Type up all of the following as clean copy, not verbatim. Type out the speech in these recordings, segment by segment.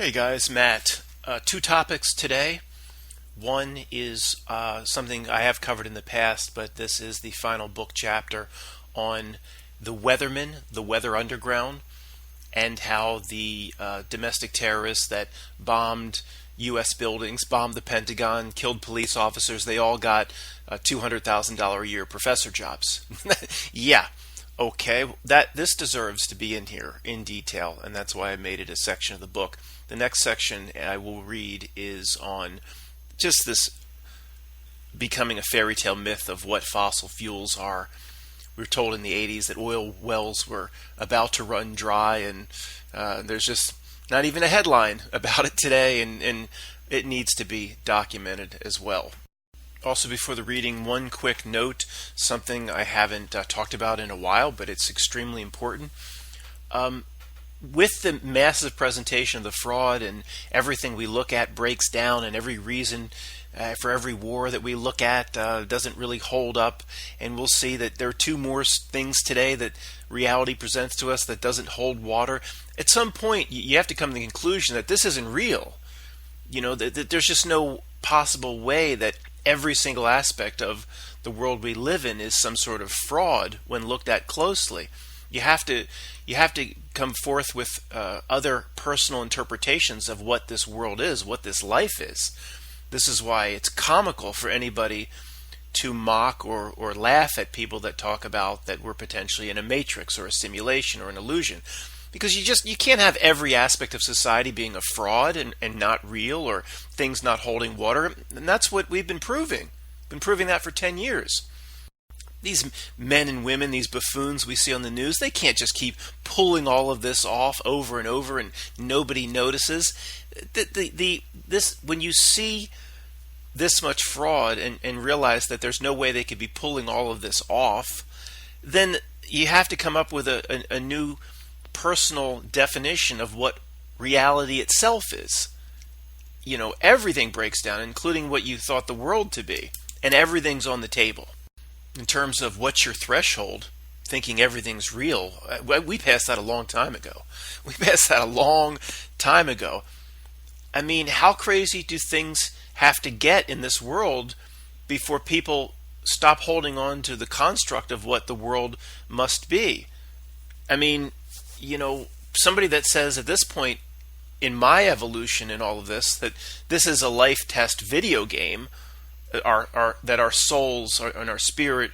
Hey guys, Matt. Two topics today. One is something I have covered in the past, but this is the final book chapter on the Weathermen, the Weather Underground, and how the domestic terrorists that bombed U.S. buildings, bombed the Pentagon, killed police officers, they all got $200,000 a year professor jobs. Yeah. Okay, this deserves to be in here in detail, and that's why I made it a section of the book. The next section I will read is on just this becoming a fairy tale myth of what fossil fuels are. We were told in the 80s that oil wells were about to run dry, and there's just not even a headline about it today, and it needs to be documented as well. Also, before the reading, one quick note, something I haven't talked about in a while, but it's extremely important. With the massive presentation of the fraud and everything we look at breaks down, and every reason for every war that we look at doesn't really hold up, and we'll see that there are two more things today that reality presents to us that doesn't hold water. At some point, you have to come to the conclusion that this isn't real. You know, that there's just no possible way that every single aspect of the world we live in is some sort of fraud when looked at closely. You have to come forth with other personal interpretations of what this world is, what this life is. This is why it's comical for anybody to mock or laugh at people that talk about that we're potentially in a matrix or a simulation or an illusion. Because you can't have every aspect of society being a fraud and not real, or things not holding water. And that's what we've been proving. Been proving that for 10 years. These men and women, these buffoons we see on the news, they can't just keep pulling all of this off over and over and nobody notices. When you see this much fraud and realize that there's no way they could be pulling all of this off, then you have to come up with a new personal definition of what reality itself is. You know, everything breaks down, including what you thought the world to be, and everything's on the table. In terms of what's your threshold, thinking everything's real, we passed that a long time ago. I mean, how crazy do things have to get in this world before people stop holding on to the construct of what the world must be? I mean, you know, somebody that says at this point in my evolution in all of this that this is a life test video game, that our souls and our spirit,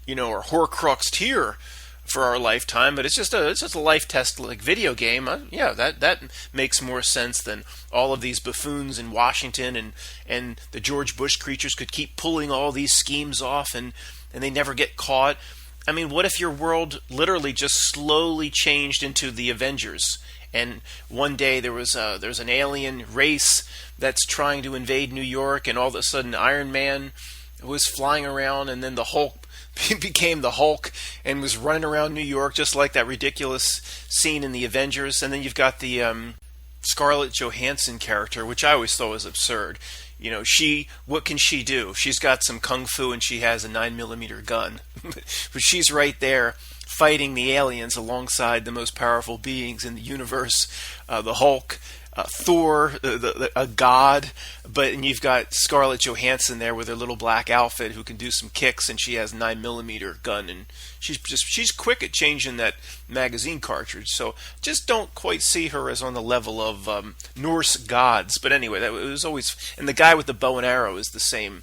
you know, are horcruxed here for our lifetime, but it's just a life test like video game. Yeah, that makes more sense than all of these buffoons in Washington and the George Bush creatures could keep pulling all these schemes off and they never get caught. I mean, what if your world literally just slowly changed into the Avengers, and one day there's an alien race that's trying to invade New York, and all of a sudden Iron Man was flying around, and then the Hulk became the Hulk and was running around New York just like that ridiculous scene in the Avengers. And then you've got the Scarlett Johansson character, which I always thought was absurd. You know, what can she do? She's got some kung fu and she has a 9mm gun. But she's right there fighting the aliens alongside the most powerful beings in the universe, the Hulk, Thor, a god, and you've got Scarlett Johansson there with her little black outfit who can do some kicks, and she has a 9mm gun, and she's quick at changing that magazine cartridge. So just don't quite see her as on the level of Norse gods. But anyway, it was always, and the guy with the bow and arrow is the same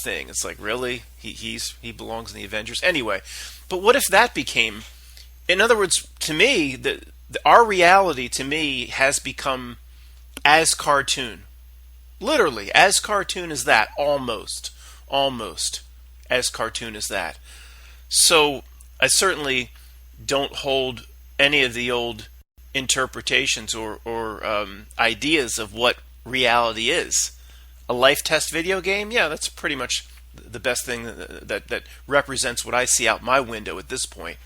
thing. It's like, really, he belongs in the Avengers anyway. But what if that became, in other words, to me, our reality, to me, has become as cartoon. Literally, as cartoon as that. Almost as cartoon as that. So, I certainly don't hold any of the old interpretations or ideas of what reality is. A life test video game? Yeah, that's pretty much the best thing that represents what I see out my window at this point.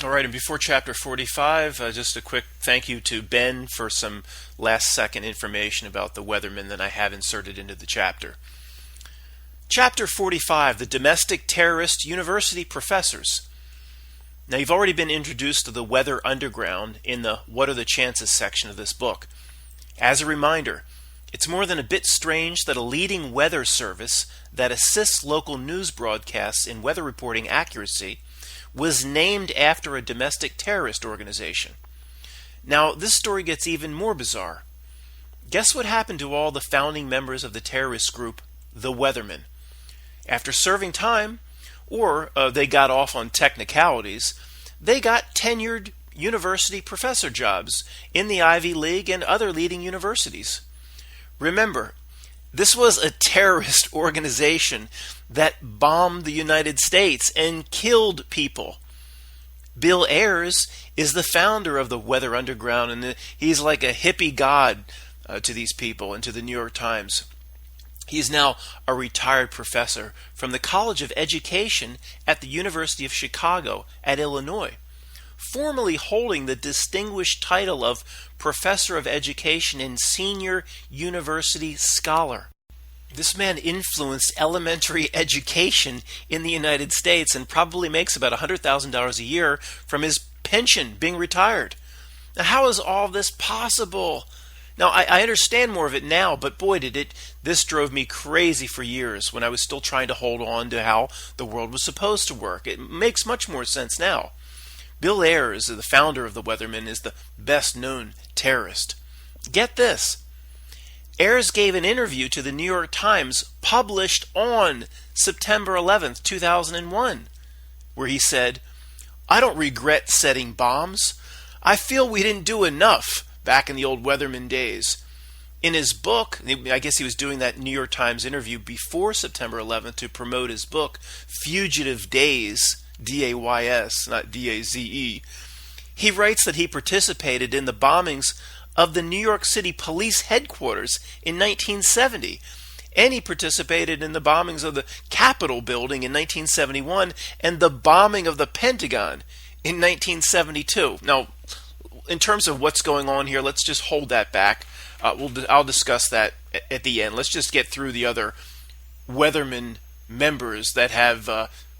All right, and before chapter 45, just a quick thank you to Ben for some last-second information about the Weathermen that I have inserted into the chapter. Chapter 45, the domestic terrorist university professors. Now, you've already been introduced to the Weather Underground in the What Are the Chances section of this book. As a reminder, it's more than a bit strange that a leading weather service that assists local news broadcasts in weather reporting accuracy was named after a domestic terrorist organization. Now, this story gets even more bizarre. Guess what happened to all the founding members of the terrorist group, the Weathermen? After serving time, or they got off on technicalities, they got tenured university professor jobs in the Ivy League and other leading universities. Remember, this was a terrorist organization that bombed the United States and killed people. Bill Ayers is the founder of the Weather Underground, and he's like a hippie god to these people and to the New York Times. He's now a retired professor from the College of Education at the University of Chicago at Illinois, formerly holding the distinguished title of Professor of Education and Senior University Scholar. This man influenced elementary education in the United States and probably makes about $100,000 a year from his pension being retired. Now, how is all this possible? Now, I understand more of it now, but boy, this drove me crazy for years when I was still trying to hold on to how the world was supposed to work. It makes much more sense now. Bill Ayers, the founder of the Weathermen, is the best-known terrorist. Get this. Ayers gave an interview to the New York Times published on September 11th, 2001, where he said, "I don't regret setting bombs. I feel we didn't do enough back in the old Weatherman days." In his book, I guess he was doing that New York Times interview before September 11th to promote his book, Fugitive Days, D-A-Y-S, not D-A-Z-E. He writes that he participated in the bombings of the New York City Police Headquarters in 1970, and he participated in the bombings of the Capitol Building in 1971 and the bombing of the Pentagon in 1972. Now, in terms of what's going on here, let's just hold that back. I'll discuss that at the end. Let's just get through the other Weatherman members that have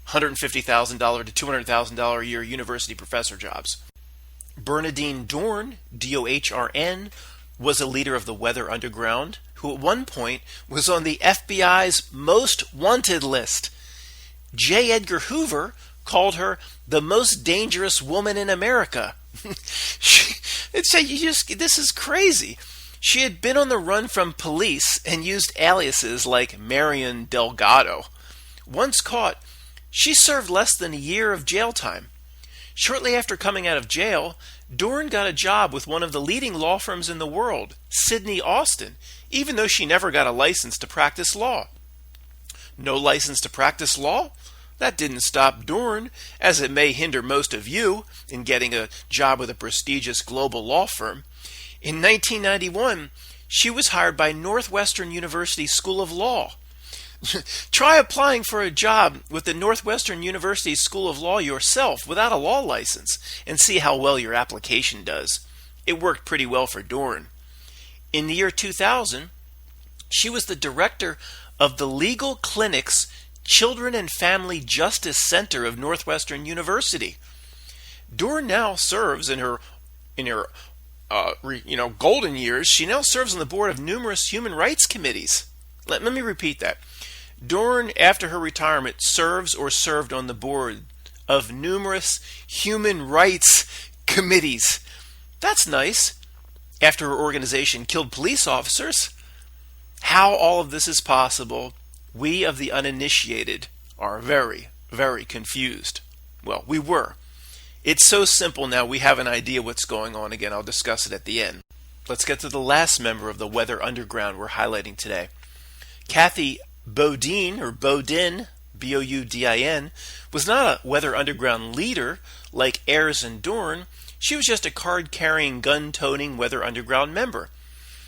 $150,000 to $200,000 a year university professor jobs. Bernadine Dohrn, D-O-H-R-N, was a leader of the Weather Underground, who at one point was on the FBI's most wanted list. J. Edgar Hoover called her the most dangerous woman in America. This is crazy. She had been on the run from police and used aliases like Marion Delgado. Once caught, she served less than a year of jail time. Shortly after coming out of jail, Dohrn got a job with one of the leading law firms in the world, Sidney Austin, even though she never got a license to practice law. No license to practice law? That didn't stop Dohrn, as it may hinder most of you in getting a job with a prestigious global law firm. In 1991, she was hired by Northwestern University School of Law. Try applying for a job with the Northwestern University School of Law yourself without a law license and see how well your application does. It worked pretty well for Dohrn. In the year 2000, she was the director of the Legal Clinic's Children and Family Justice Center of Northwestern University. Dohrn now serves in her golden years. She now serves on the board of numerous human rights committees. Let me repeat that. Dohrn, after her retirement, serves or served on the board of numerous human rights committees. That's nice. After her organization killed police officers. How all of this is possible, we of the uninitiated are very, very confused. Well, we were. It's so simple now we have an idea what's going on. Again, I'll discuss it at the end. Let's get to the last member of the Weather Underground we're highlighting today. Kathy Bodine, or Bodin, B-O-U-D-I-N, was not a Weather Underground leader like Ayers and Dohrn. She was just a card-carrying, gun-toting Weather Underground member.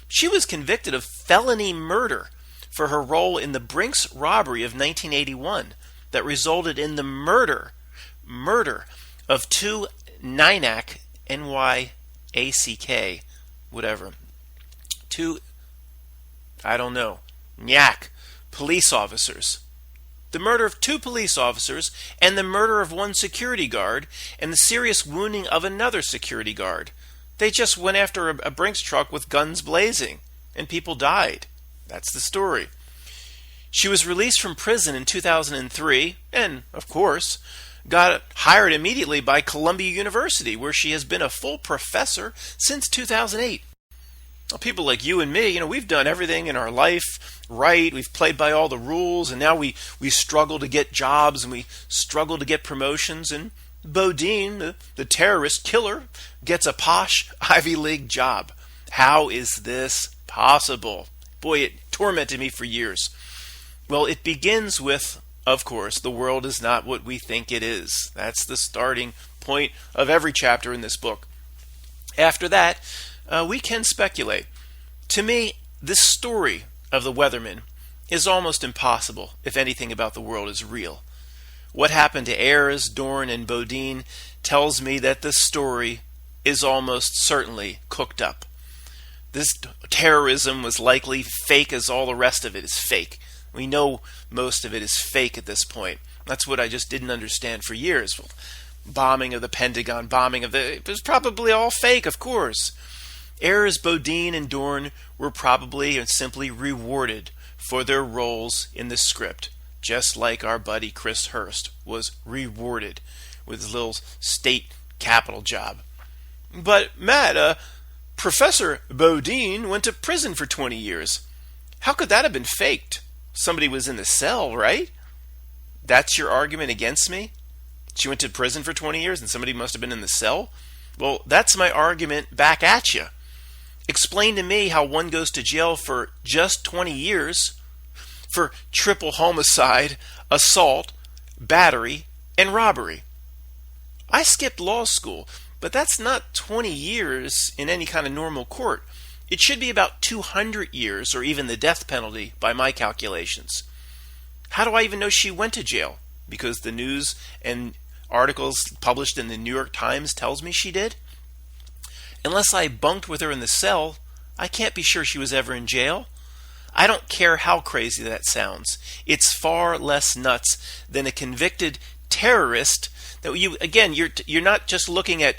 She was convicted of felony murder for her role in the Brinks robbery of 1981 that resulted in the murder of two Nyack, N-Y-A-C-K, whatever, two, Nyack police officers. The murder of two police officers and the murder of one security guard and the serious wounding of another security guard. They just went after a Brinks truck with guns blazing, and people died. That's the story. She was released from prison in 2003, and, of course, got hired immediately by Columbia University, where she has been a full professor since 2008. Well, people like you and me, we've done everything in our life right. We've played by all the rules, and now we struggle to get jobs, and we struggle to get promotions, and Bodine, the terrorist killer, gets a posh Ivy League job. How is this possible? Boy, it tormented me for years. Well, it begins with, of course, the world is not what we think it is. That's the starting point of every chapter in this book. After that, we can speculate. To me, this story of the weatherman is almost impossible if anything about the world is real. What happened to Ayers, Dorn, and Bodine tells me that this story is almost certainly cooked up. This terrorism was likely fake, as all the rest of it is fake. We know most of it is fake at this point. That's what I just didn't understand for years. Bombing of the Pentagon, it was probably all fake, of course. Ayers, Bodine, and Dorn were probably and simply rewarded for their roles in the script, just like our buddy Chris Hurst was rewarded with his little state capitol job. But, Matt, Professor Bodine went to prison for 20 years. How could that have been faked? Somebody was in the cell, right? That's your argument against me? She went to prison for 20 years and somebody must have been in the cell? Well, that's my argument back at you. Explain to me how one goes to jail for just 20 years for triple homicide, assault, battery, and robbery. I skipped law school, but that's not 20 years in any kind of normal court. It should be about 200 years, or even the death penalty, by my calculations. How do I even know she went to jail? Because the news and articles published in the New York Times tells me she did? Unless I bunked with her in the cell, I can't be sure she was ever in jail. I don't care how crazy that sounds. It's far less nuts than a convicted terrorist. That you're not just looking at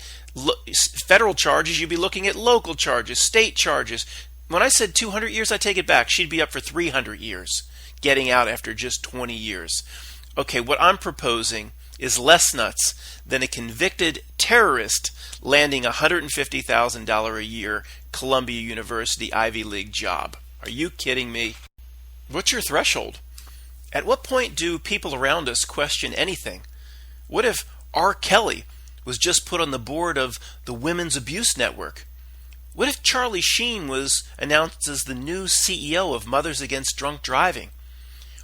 federal charges, you'd be looking at local charges, state charges. When I said 200 years, I take it back. She'd be up for 300 years, getting out after just 20 years. Okay, what I'm proposing is less nuts than a convicted terrorist landing a $150,000 a year Columbia University Ivy League job. Are you kidding me? What's your threshold? At what point do people around us question anything? What if R. Kelly was just put on the board of the Women's Abuse Network? What if Charlie Sheen was announced as the new CEO of Mothers Against Drunk Driving?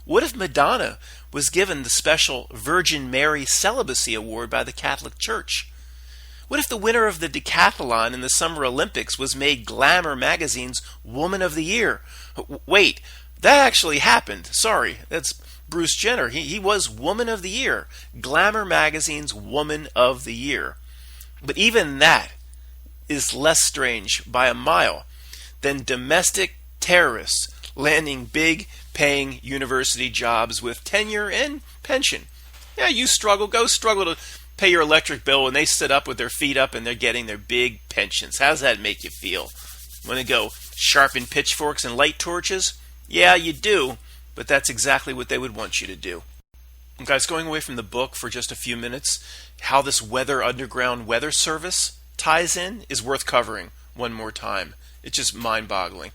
What if Madonna was given the special Virgin Mary Celibacy Award by the Catholic Church? What if the winner of the decathlon in the Summer Olympics was made Glamour magazine's Woman of the Year? Wait, that actually happened. Sorry, that's Bruce Jenner. He was Woman of the Year, Glamour magazine's Woman of the Year. But even that is less strange by a mile than domestic terrorists landing big paying university jobs with tenure and pension. Yeah, you go struggle to pay your electric bill when they sit up with their feet up and they're getting their big pensions. How does that make you feel? Want to go sharpen pitchforks and light torches? Yeah, you do, but that's exactly what they would want you to do. And guys, going away from the book for just a few minutes, how this Weather Underground weather service ties in is worth covering one more time. It's just mind-boggling.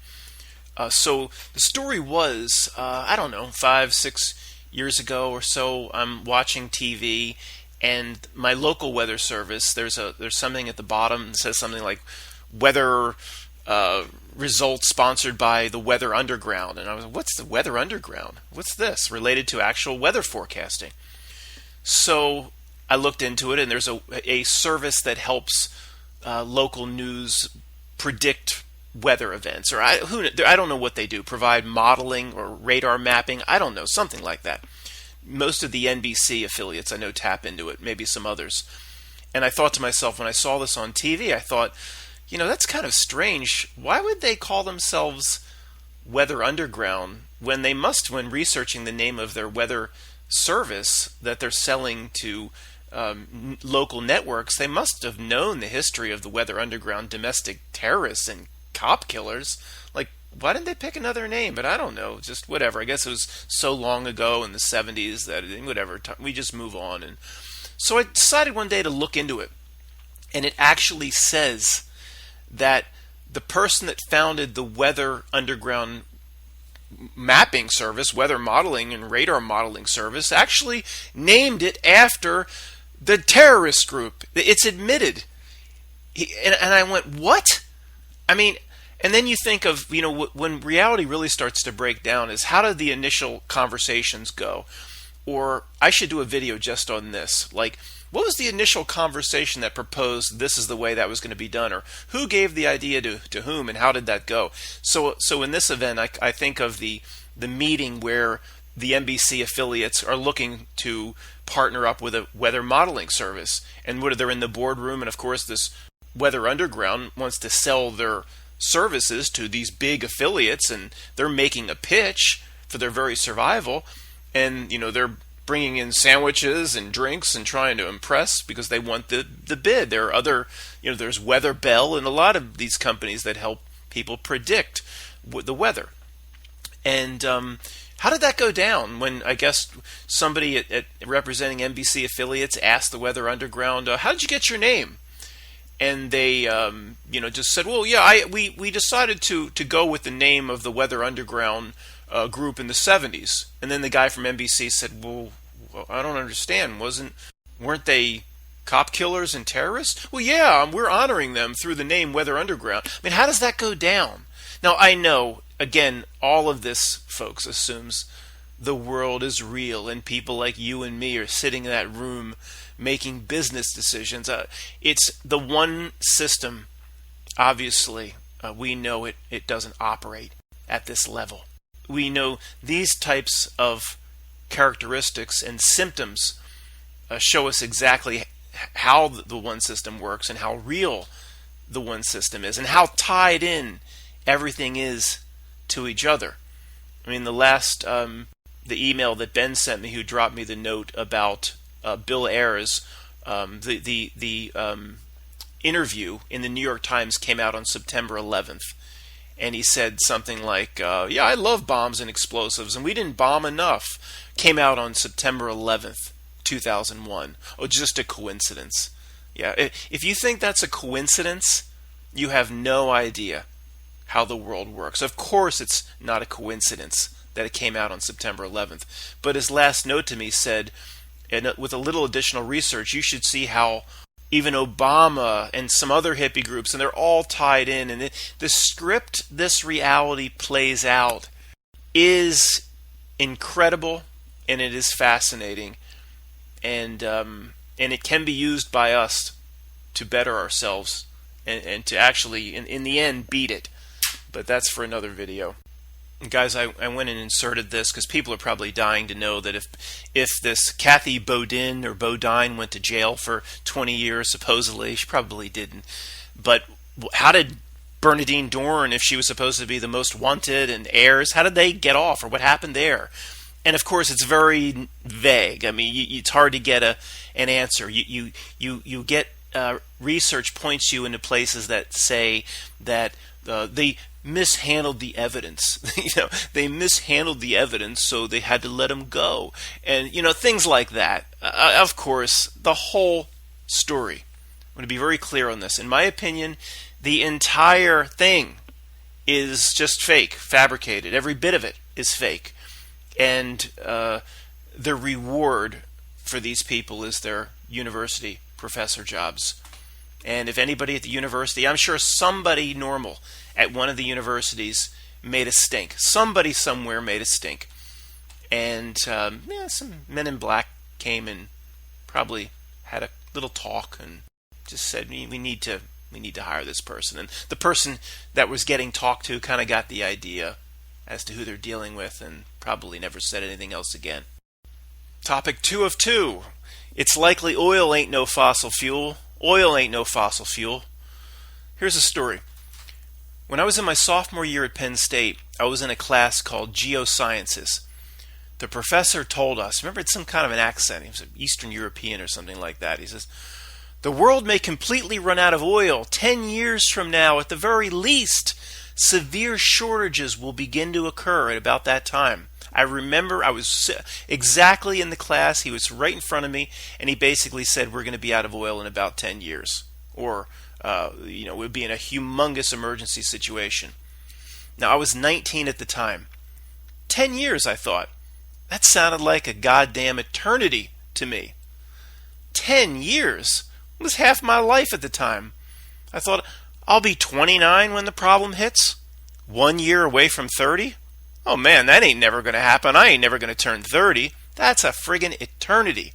So the story was, 5-6 years ago or so, I'm watching TV, and my local weather service, there's something at the bottom that says something like weather results sponsored by the Weather Underground. And I was like, what's the Weather Underground? What's this? Related to actual weather forecasting. So I looked into it, and there's a service that helps local news predict weather events, or I don't know what they do, provide modeling or radar mapping, I don't know, something like that. Most of the NBC affiliates I know tap into it, maybe some others. And I thought to myself, when I saw this on TV, I thought, that's kind of strange. Why would they call themselves Weather Underground when they must, when researching the name of their weather service that they're selling to local networks, they must have known the history of the Weather Underground domestic terrorists and cop killers. Like, why didn't they pick another name? But I don't know, just whatever. I guess it was so long ago in the 70s that whatever, we just move on. And so I decided one day to look into it. And it actually says that the person that founded the Weather Underground mapping service, weather modeling and radar modeling service, actually named it after the terrorist group. It's admitted. And I went, what? I mean, and then you think of, when reality really starts to break down is how did the initial conversations go? Or I should do a video just on this. Like, what was the initial conversation that proposed this is the way that was going to be done? Or who gave the idea to whom, and how did that go? So in this event, I think of the meeting where the NBC affiliates are looking to partner up with a weather modeling service. And they're in the boardroom, and of course this Weather Underground wants to sell their services to these big affiliates, and they're making a pitch for their very survival. And they're bringing in sandwiches and drinks and trying to impress because they want the bid. There are other, there's Weather Bell and a lot of these companies that help people predict the weather. And how did that go down when, I guess, somebody at representing NBC affiliates asked the Weather Underground, how did you get your name? And they, just said, well, yeah, we decided to go with the name of the Weather Underground group in the 70s. And then the guy from NBC said, well, I don't understand. Weren't they cop killers and terrorists? Well, yeah, we're honoring them through the name Weather Underground. I mean, how does that go down? Now, I know, again, all of this, folks, assumes the world is real and people like you and me are sitting in that room making business decisions. It's the one system, obviously, we know it doesn't operate at this level. We know these types of characteristics and symptoms show us exactly how the one system works and how real the one system is and how tied in everything is to each other. I mean, the email that Ben sent me, who dropped me the note about Bill Ayers, the interview in the New York Times came out on September 11th. And he said something like, yeah, I love bombs and explosives, and we didn't bomb enough. Came out on September 11th, 2001. Oh, just a coincidence. Yeah, if you think that's a coincidence, you have no idea how the world works. Of course it's not a coincidence that it came out on September 11th. But his last note to me said, and with a little additional research, you should see how even Obama and some other hippie groups, and they're all tied in. And the script this reality plays out is incredible, and it is fascinating, and it can be used by us to better ourselves and to actually, in the end, beat it. But that's for another video. And guys, I went and inserted this because people are probably dying to know that if this Kathy Bodine or Bodine went to jail for 20 years, supposedly, she probably didn't. But how did Bernadine Dorn, if she was supposed to be the most wanted, and Ayers, how did they get off, or what happened there? And of course, it's very vague. I mean, it's hard to get an answer. You get research points you into places that say that they mishandled the evidence. They mishandled the evidence, so they had to let him go, and things like that. Of course, the whole story. I'm going to be very clear on this. In my opinion, the entire thing is just fake, fabricated. Every bit of it is fake, and the reward for these people is their university professor jobs. And if anybody at the university, I'm sure somebody normal at one of the universities made a stink. Somebody somewhere made a stink. And some men in black came and probably had a little talk and just said, we need to hire this person. And the person that was getting talked to kind of got the idea as to who they're dealing with and probably never said anything else again. Topic 2 of 2. It's likely oil ain't no fossil fuel. Oil ain't no fossil fuel. Here's a story. When I was in my sophomore year at Penn State, I was in a class called Geosciences. The professor told us, remember, it's some kind of an accent. He was an Eastern European or something like that. He says, the world may completely run out of oil 10 years from now. At the very least, severe shortages will begin to occur at about that time. I remember I was exactly in the class. He was right in front of me, and he basically said we're going to be out of oil in about 10 years. Or, we'd be in a humongous emergency situation. Now, I was 19 at the time. 10 years, I thought. That sounded like a goddamn eternity to me. 10 years? It was half my life at the time. I thought, I'll be 29 when the problem hits? 1 year away from 30? Oh man, that ain't never going to happen. I ain't never going to turn 30. That's a friggin' eternity.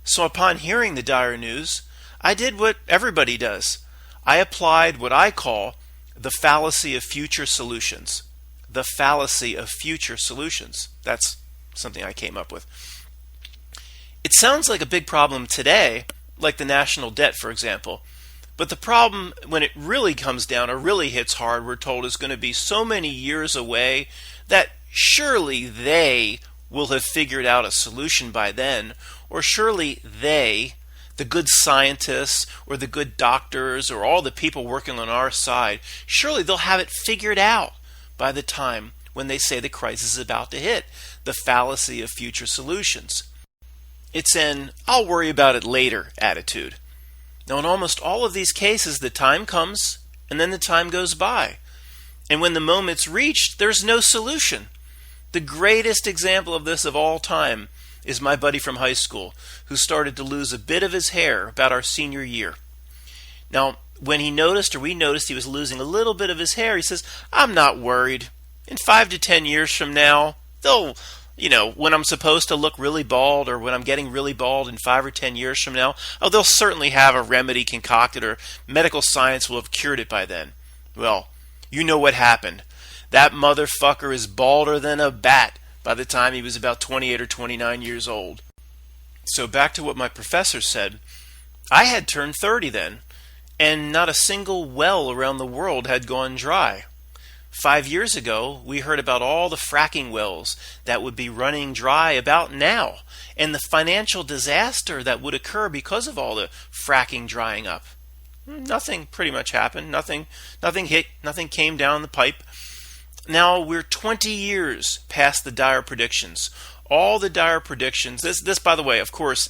So upon hearing the dire news, I did what everybody does. I applied what I call the fallacy of future solutions. The fallacy of future solutions. That's something I came up with. It sounds like a big problem today, like the national debt, for example. But the problem, when it really comes down or really hits hard, we're told is going to be so many years away that surely they will have figured out a solution by then, or surely they, the good scientists or the good doctors or all the people working on our side, surely they'll have it figured out by the time when they say the crisis is about to hit. The fallacy of future solutions. It's an I'll worry about it later attitude. Now, in almost all of these cases, the time comes and then the time goes by. And when the moment's reached, there's no solution. The greatest example of this of all time is my buddy from high school who started to lose a bit of his hair about our senior year. Now, when we noticed he was losing a little bit of his hair, he says, I'm not worried. In 5 to 10 years from now, they'll, when I'm supposed to look really bald or when I'm getting really bald in 5 or 10 years from now, they'll certainly have a remedy concocted or medical science will have cured it by then. Well, you know what happened. That motherfucker is balder than a bat by the time he was about 28 or 29 years old. So back to what my professor said. I had turned 30 then, and not a single well around the world had gone dry. 5 years ago, we heard about all the fracking wells that would be running dry about now, and the financial disaster that would occur because of all the fracking drying up. Nothing pretty much happened. Nothing hit. Nothing came down the pipe. Now we're 20 years past the dire predictions. All the dire predictions. This, by the way, of course,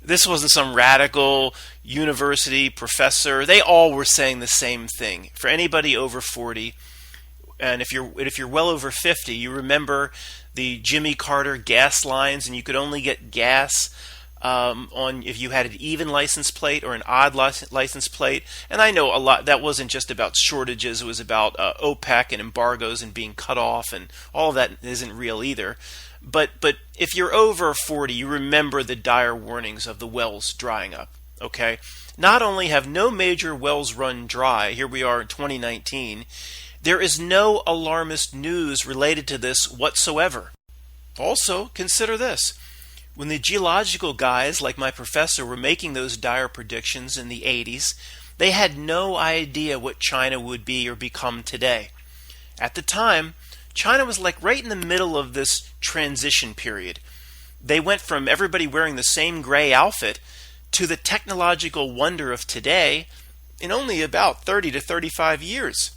this wasn't some radical university professor. They all were saying the same thing. For anybody over 40. And if you're well over 50, you remember the Jimmy Carter gas lines, and you could only get gas on if you had an even license plate or an odd license plate. And I know a lot that wasn't just about shortages; it was about OPEC and embargoes and being cut off, and all of that isn't real either. But if you're over 40, you remember the dire warnings of the wells drying up. Okay, not only have no major wells run dry, here we are in 2019. There is no alarmist news related to this whatsoever. Also, consider this. When the geological guys like my professor were making those dire predictions in the 80s, they had no idea what China would be or become today. At the time, China was like right in the middle of this transition period. They went from everybody wearing the same gray outfit to the technological wonder of today in only about 30 to 35 years.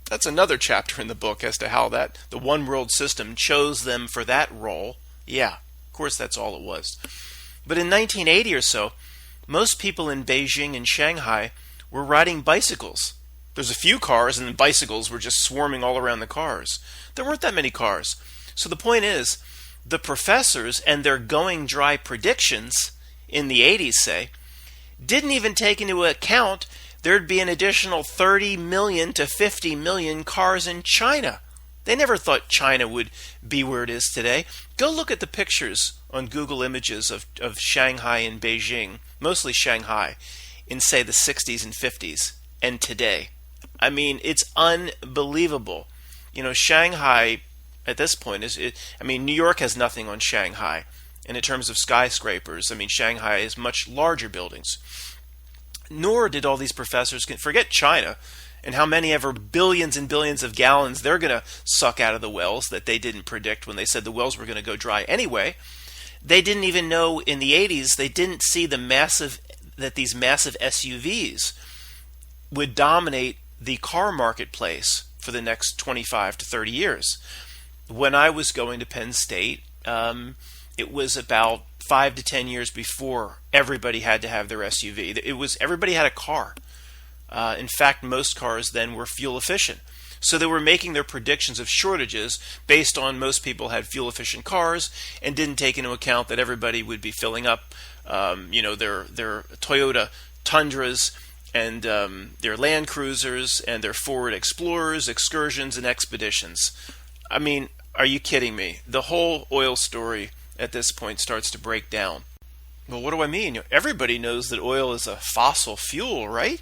That's another chapter in the book as to how that the one world system chose them for that role. Yeah, of course that's all it was. But in 1980 or so, most people in Beijing and Shanghai were riding bicycles. There's a few cars, and the bicycles were just swarming all around the cars. There weren't that many cars. So the point is, the professors and their going dry predictions in the 80s, say, didn't even take into account there'd be an additional 30 million to 50 million cars in China. They never thought China would be where it is today. Go look at the pictures on Google Images of Shanghai and Beijing, mostly Shanghai, in, say, the 60s and 50s, and today. I mean, it's unbelievable. Shanghai, at this point, New York has nothing on Shanghai. And in terms of skyscrapers, Shanghai has much larger buildings. Nor did all these professors forget China and how many ever billions and billions of gallons they're going to suck out of the wells that they didn't predict when they said the wells were going to go dry anyway. They didn't even know in the 80s, they didn't see that these massive SUVs would dominate the car marketplace for the next 25 to 30 years. When I was going to Penn State, it was about 5 to 10 years before everybody had to have their SUV. Everybody had a car. In fact, most cars then were fuel efficient. So they were making their predictions of shortages based on most people had fuel efficient cars and didn't take into account that everybody would be filling up, their Toyota Tundras and their Land Cruisers and their Ford Explorers, Excursions, and Expeditions. I mean, are you kidding me? The whole oil story at this point starts to break down. Well, what do I mean? Everybody knows that oil is a fossil fuel, right?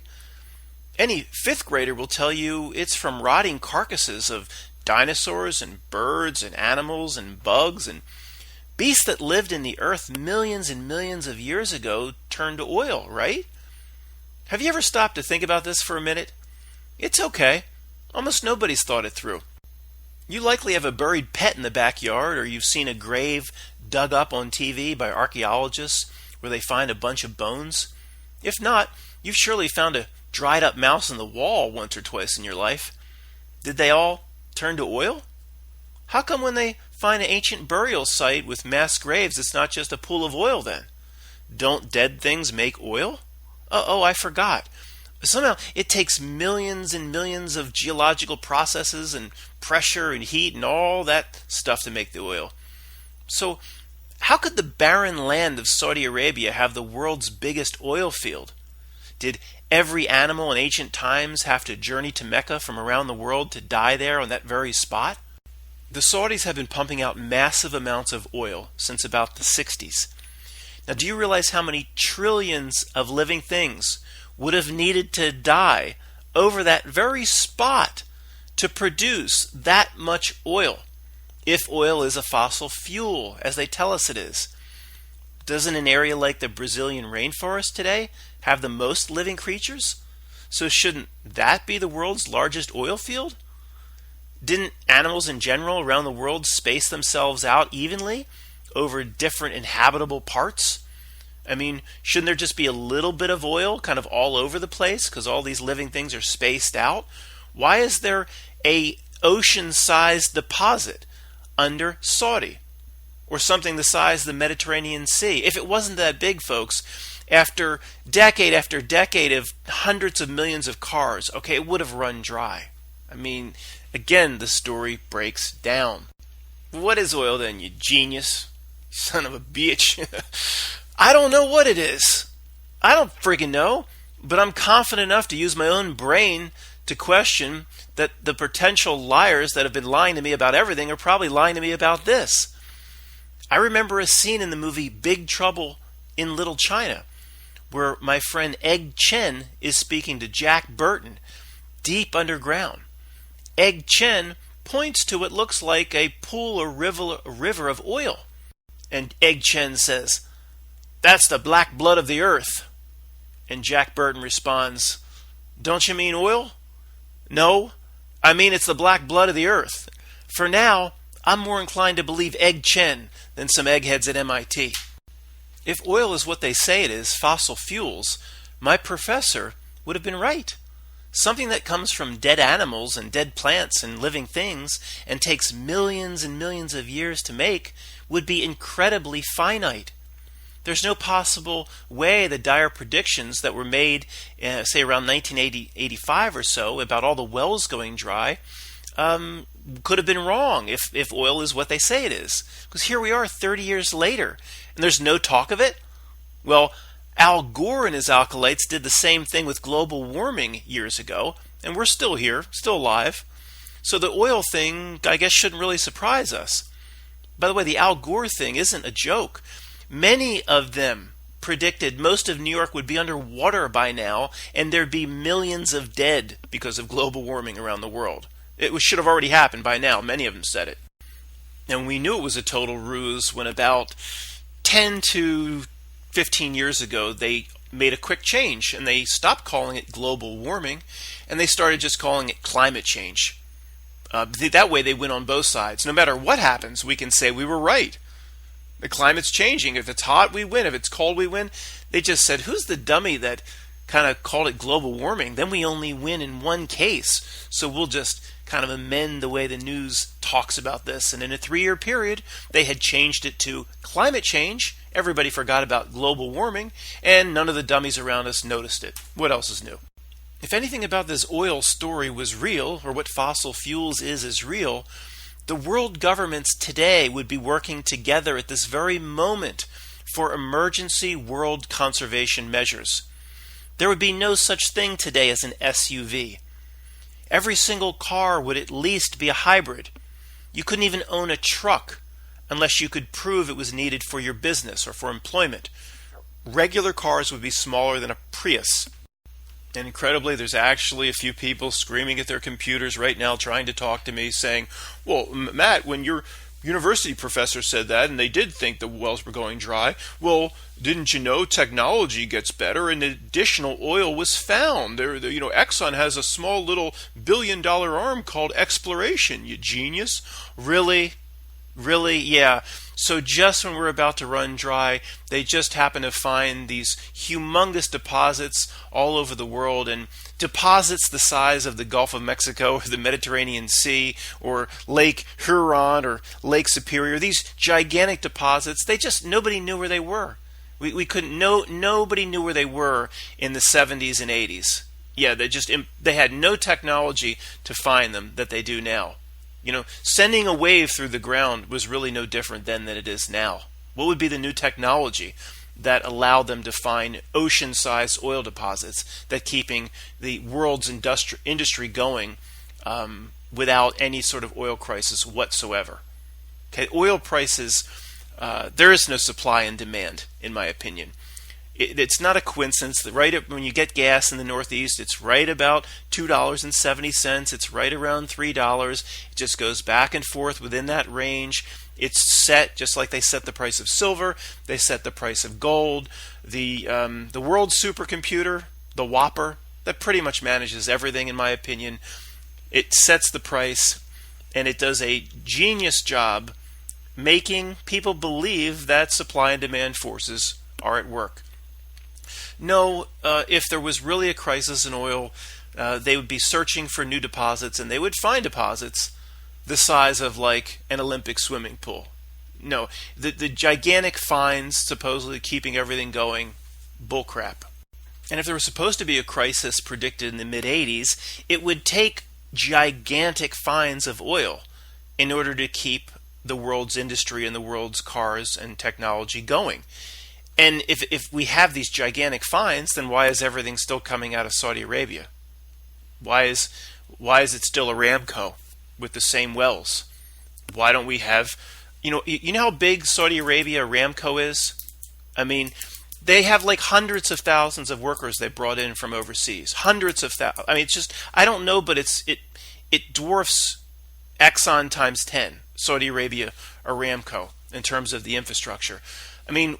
Any fifth grader will tell you it's from rotting carcasses of dinosaurs and birds and animals and bugs and beasts that lived in the earth millions and millions of years ago turned to oil, right? Have you ever stopped to think about this for a minute? It's okay. Almost nobody's thought it through. You likely have a buried pet in the backyard, or you've seen a grave dug up on TV by archaeologists where they find a bunch of bones. If not, you've surely found a dried up mouse in the wall once or twice in your life. Did they all turn to oil? How come when they find an ancient burial site with mass graves, it's not just a pool of oil then? Don't dead things make oil? Oh, I forgot. Somehow it takes millions and millions of geological processes and pressure and heat and all that stuff to make the oil. So how could the barren land of Saudi Arabia have the world's biggest oil field? Did every animal in ancient times have to journey to Mecca from around the world to die there on that very spot? The Saudis have been pumping out massive amounts of oil since about the 60s. Now, do you realize how many trillions of living things would have needed to die over that very spot to produce that much oil, if oil is a fossil fuel, as they tell us it is? Doesn't an area like the Brazilian rainforest today have the most living creatures? So shouldn't that be the world's largest oil field? Didn't animals in general around the world space themselves out evenly over different inhabitable parts? I mean, shouldn't there just be a little bit of oil kind of all over the place because all these living things are spaced out? Why is there a ocean-sized deposit under Saudi, or something the size of the Mediterranean Sea? If it wasn't that big, folks, after decade of hundreds of millions of cars, okay, it would have run dry. I mean, again, the story breaks down. What is oil then, you genius? Son of a bitch. I don't know what it is. I don't friggin' know, but I'm confident enough to use my own brain to question that the potential liars that have been lying to me about everything are probably lying to me about this. I remember a scene in the movie Big Trouble in Little China where my friend Egg Chen is speaking to Jack Burton deep underground. Egg Chen points to what looks like a pool or river of oil. And Egg Chen says, "That's the black blood of the earth." And Jack Burton responds, "Don't you mean oil?" "No, I mean it's the black blood of the earth." For now, I'm more inclined to believe Egg Chen than some eggheads at MIT. If oil is what they say it is, fossil fuels, my professor would have been right. Something that comes from dead animals and dead plants and living things and takes millions and millions of years to make would be incredibly finite. There's no possible way the dire predictions that were made, say around 1985 or so, about all the wells going dry, could have been wrong if oil is what they say it is. Because here we are 30 years later, and there's no talk of it. Well, Al Gore and his acolytes did the same thing with global warming years ago, and we're still here, still alive. So the oil thing, I guess, shouldn't really surprise us. By the way, the Al Gore thing isn't a joke. Many of them predicted most of New York would be underwater by now, and there'd be millions of dead because of global warming around the world. It should have already happened by now. Many of them said it. And we knew it was a total ruse when about 10 to 15 years ago, they made a quick change, and they stopped calling it global warming, and they started just calling it climate change. That way they win on both sides. No matter what happens, we can say we were right. The climate's changing. If it's hot, we win. If it's cold, we win. They just said, who's the dummy that kind of called it global warming? Then we only win in one case. So we'll just kind of amend the way the news talks about this. And in a 3-year period, they had changed it to climate change. Everybody forgot about global warming, and none of the dummies around us noticed it. What else is new? If anything about this oil story was real, or what fossil fuels is real, the world governments today would be working together at this very moment for emergency world conservation measures. There would be no such thing today as an SUV. Every single car would at least be a hybrid. You couldn't even own a truck unless you could prove it was needed for your business or for employment. Regular cars would be smaller than a Prius. And incredibly, there's actually a few people screaming at their computers right now trying to talk to me saying, well, Matt, when your university professor said that, and they did think the wells were going dry, well, didn't you know technology gets better and additional oil was found? Exxon has a small little billion-dollar arm called exploration, you genius. Really? Really? Yeah. So just when we're about to run dry, they just happen to find these humongous deposits all over the world, and deposits the size of the Gulf of Mexico or the Mediterranean Sea or Lake Huron or Lake Superior. These gigantic deposits, nobody knew where they were. We couldn't know, nobody knew where they were in the 70s and 80s. Yeah, they had no technology to find them that they do now. Sending a wave through the ground was really no different then than it is now. What would be the new technology that allowed them to find ocean-sized oil deposits that keeping the world's industry going without any sort of oil crisis whatsoever? Okay, oil prices, there is no supply and demand, in my opinion. It's not a coincidence that when you get gas in the Northeast, it's right about $2.70. It's right around $3. It just goes back and forth within that range. It's set just like they set the price of silver. They set the price of gold. The world supercomputer, the Whopper, that pretty much manages everything, in my opinion. It sets the price, and it does a genius job making people believe that supply and demand forces are at work. No, if there was really a crisis in oil, they would be searching for new deposits, and they would find deposits the size of like an Olympic swimming pool. No, the gigantic finds supposedly keeping everything going, bullcrap. And if there was supposed to be a crisis predicted in the mid-'80s, it would take gigantic finds of oil in order to keep the world's industry and the world's cars and technology going. And if we have these gigantic finds, then why is everything still coming out of Saudi Arabia? Why is it still Aramco with the same wells? Why don't we have, you know how big Saudi Arabia Aramco is? I mean, they have like hundreds of thousands of workers they brought in from overseas. Hundreds of thousands. I mean, it's just, I don't know, but it dwarfs Exxon times 10, Saudi Arabia Aramco, in terms of the infrastructure. I mean,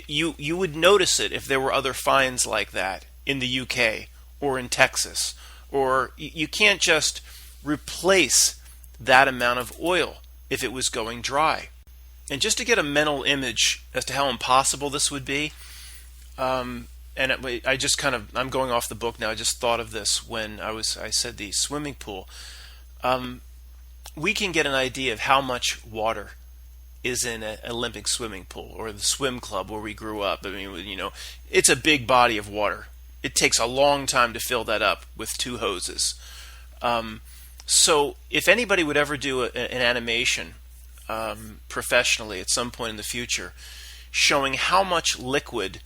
you would notice it if there were other finds like that in the UK or in Texas. Or you can't just replace that amount of oil if it was going dry. And just to get a mental image as to how impossible this would be, and I'm going off the book now. I just thought of this when I said the swimming pool. We can get an idea of how much water is in an Olympic swimming pool or the swim club where we grew up. I mean, it's a big body of water. It takes a long time to fill that up with 2 hoses. So if anybody would ever do an animation professionally at some point in the future showing how much liquid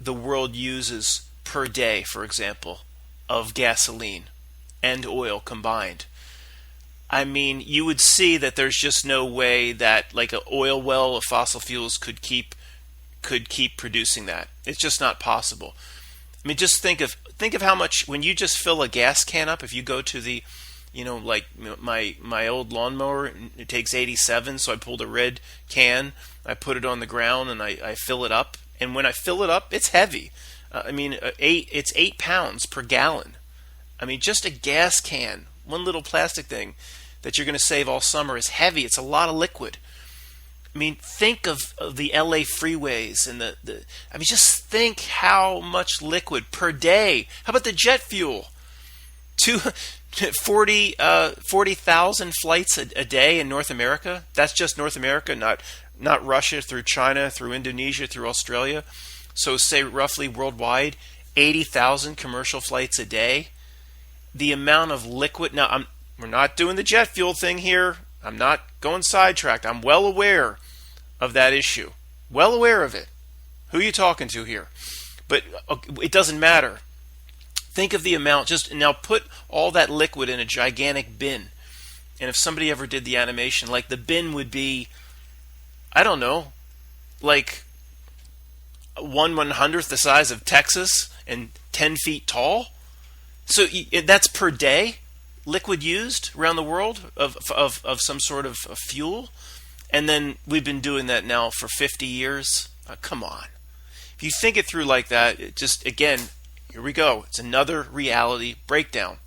the world uses per day, for example, of gasoline and oil combined, I mean, you would see that there's just no way that like an oil well of fossil fuels could keep producing that. It's just not possible. I mean, just think of how much when you just fill a gas can up. If you go to the, like my old lawnmower, it takes 87. So I pulled a red can, I put it on the ground, and I fill it up. And when I fill it up, it's heavy. It's 8 pounds per gallon. I mean, just a gas can, one little plastic thing that you're going to save all summer is heavy. It's a lot of liquid. I mean, think of the LA freeways and just think how much liquid per day. How about the jet fuel? 40,000 flights a day in North America. That's just North America, not Russia, through China, through Indonesia, through Australia. So say roughly worldwide, 80,000 commercial flights a day. The amount of liquid. Now, we're not doing the jet fuel thing here. I'm not going sidetracked. I'm well aware of that issue. Well aware of it. Who are you talking to here? But it doesn't matter. Think of the amount. Just now put all that liquid in a gigantic bin. And if somebody ever did the animation, like the bin would be, I don't know, like 1/100th the size of Texas and 10 feet tall. So that's per day. Liquid used around the world of some sort of fuel, and then we've been doing that now for 50 years. Come on. If you think it through like that, again, here we go. It's another reality breakdown.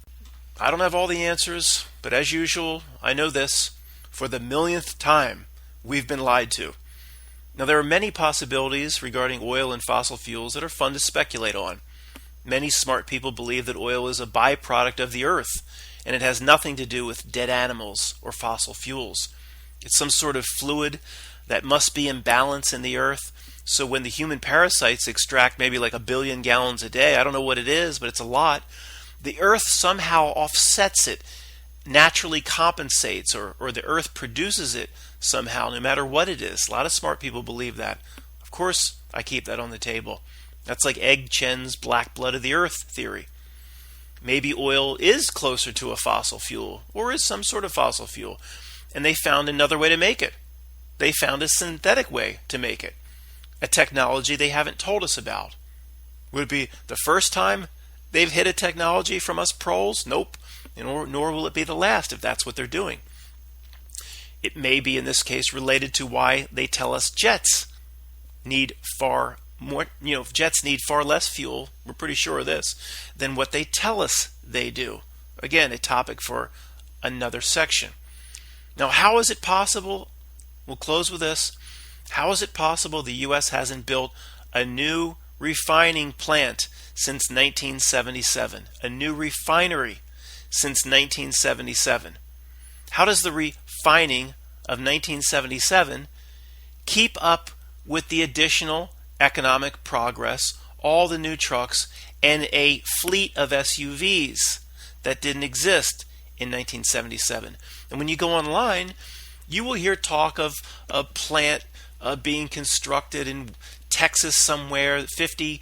I don't have all the answers, but as usual, I know this. For the millionth time, we've been lied to. Now, there are many possibilities regarding oil and fossil fuels that are fun to speculate on. Many smart people believe that oil is a byproduct of the earth, and it has nothing to do with dead animals or fossil fuels. It's some sort of fluid that must be in balance in the earth. So when the human parasites extract maybe like 1 billion gallons a day, I don't know what it is, but it's a lot, the earth somehow offsets it, naturally compensates, or the earth produces it somehow, no matter what it is. A lot of smart people believe that. Of course, I keep that on the table. That's like Egg Chen's black blood of the earth theory. Maybe oil is closer to a fossil fuel, or is some sort of fossil fuel, and they found another way to make it. They found a synthetic way to make it, a technology they haven't told us about. Would it be the first time they've hit a technology from us proles? Nope. Nor will it be the last if that's what they're doing. It may be in this case related to why they tell us jets need far more, jets need far less fuel, we're pretty sure of this, than what they tell us they do. Again, a topic for another section. Now, how is it possible? We'll close with this. How is it possible the U.S. hasn't built a new refining plant since 1977? A new refinery since 1977? How does the refining of 1977 keep up with the additional economic progress, all the new trucks, and a fleet of SUVs that didn't exist in 1977? And when you go online, you will hear talk of a plant being constructed in Texas somewhere, 50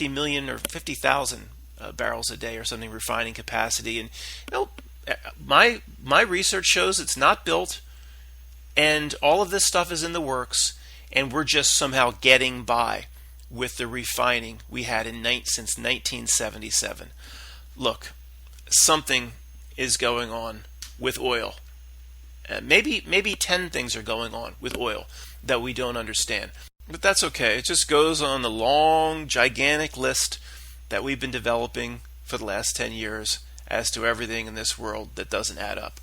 million or 50,000 barrels a day or something refining capacity. And my research shows it's not built, and all of this stuff is in the works, and we're just somehow getting by with the refining we had since 1977. Look, something is going on with oil. Maybe 10 things are going on with oil that we don't understand. But that's okay. It just goes on the long, gigantic list that we've been developing for the last 10 years as to everything in this world that doesn't add up.